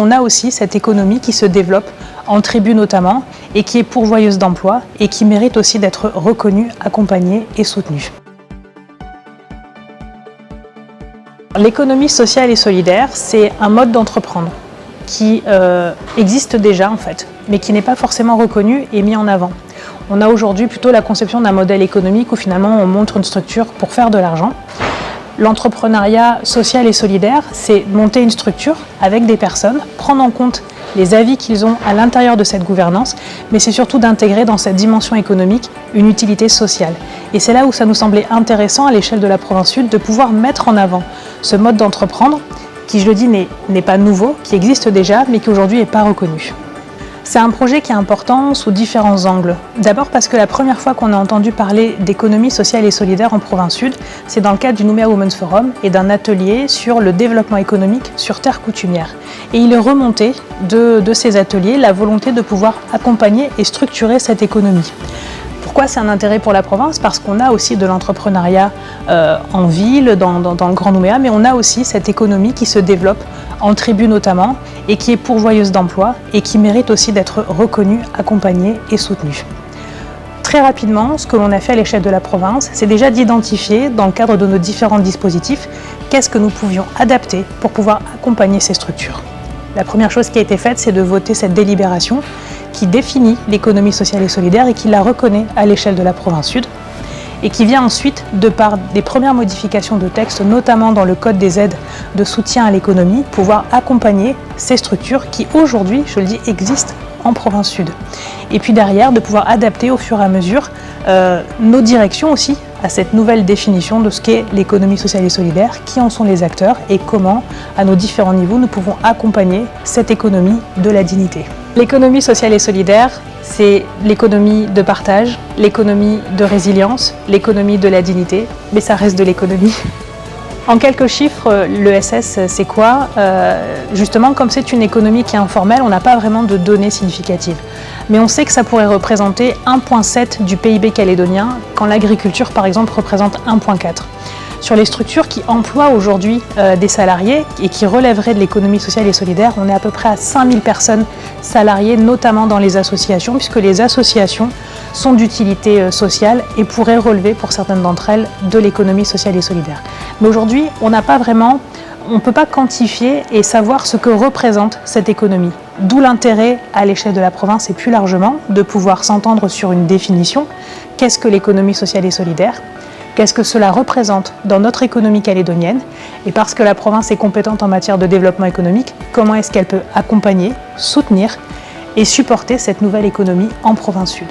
on a aussi cette économie qui se développe en tribu notamment et qui est pourvoyeuse d'emplois et qui mérite aussi d'être reconnue, accompagnée et soutenue. L'économie sociale et solidaire, c'est un mode d'entreprendre qui existe déjà en fait, mais qui n'est pas forcément reconnu et mis en avant. On a aujourd'hui plutôt la conception d'un modèle économique où finalement on montre une structure pour faire de l'argent. L'entrepreneuriat social et solidaire, c'est monter une structure avec des personnes, prendre en compte les avis qu'ils ont à l'intérieur de cette gouvernance, mais c'est surtout d'intégrer dans cette dimension économique une utilité sociale. Et c'est là où ça nous semblait intéressant à l'échelle de la province Sud de pouvoir mettre en avant ce mode d'entreprendre qui, je le dis, n'est pas nouveau, qui existe déjà, mais qui aujourd'hui n'est pas reconnu. C'est un projet qui est important sous différents angles. D'abord parce que la première fois qu'on a entendu parler d'économie sociale et solidaire en province Sud, c'est dans le cadre du Nouméa Women's Forum et d'un atelier sur le développement économique sur terre coutumière. Et il est remonté de ces ateliers la volonté de pouvoir accompagner et structurer cette économie. Pourquoi c'est un intérêt pour la province? Parce qu'on a aussi de l'entrepreneuriat en ville, dans le Grand Nouméa, mais on a aussi cette économie qui se développe en tribu notamment, et qui est pourvoyeuse d'emplois et qui mérite aussi d'être reconnue, accompagnée et soutenue. Très rapidement, ce que l'on a fait à l'échelle de la province, c'est déjà d'identifier, dans le cadre de nos différents dispositifs, qu'est-ce que nous pouvions adapter pour pouvoir accompagner ces structures. La première chose qui a été faite, c'est de voter cette délibération qui définit l'économie sociale et solidaire et qui la reconnaît à l'échelle de la province Sud, et qui vient ensuite, de par des premières modifications de texte, notamment dans le code des aides de soutien à l'économie, pouvoir accompagner ces structures qui aujourd'hui, je le dis, existent en province Sud. Et puis derrière, de pouvoir adapter au fur et à mesure nos directions aussi à cette nouvelle définition de ce qu'est l'économie sociale et solidaire, qui en sont les acteurs et comment, à nos différents niveaux, nous pouvons accompagner cette économie de la dignité. L'économie sociale et solidaire, c'est l'économie de partage, l'économie de résilience, l'économie de la dignité, mais ça reste de l'économie. En quelques chiffres, l'ESS, c'est quoi? Justement, comme c'est une économie qui est informelle, on n'a pas vraiment de données significatives. Mais on sait que ça pourrait représenter 1,7 du PIB calédonien, quand l'agriculture, par exemple, représente 1,4. Sur les structures qui emploient aujourd'hui des salariés et qui relèveraient de l'économie sociale et solidaire, on est à peu près à 5000 personnes salariées, notamment dans les associations, puisque les associations sont d'utilité sociale et pourraient relever pour certaines d'entre elles de l'économie sociale et solidaire. Mais aujourd'hui, on n'a pas vraiment, on ne peut pas quantifier et savoir ce que représente cette économie. D'où l'intérêt à l'échelle de la province et plus largement de pouvoir s'entendre sur une définition. Qu'est-ce que l'économie sociale et solidaire ? Qu'est-ce que cela représente dans notre économie calédonienne? Et parce que la province est compétente en matière de développement économique, comment est-ce qu'elle peut accompagner, soutenir et supporter cette nouvelle économie en province Sud?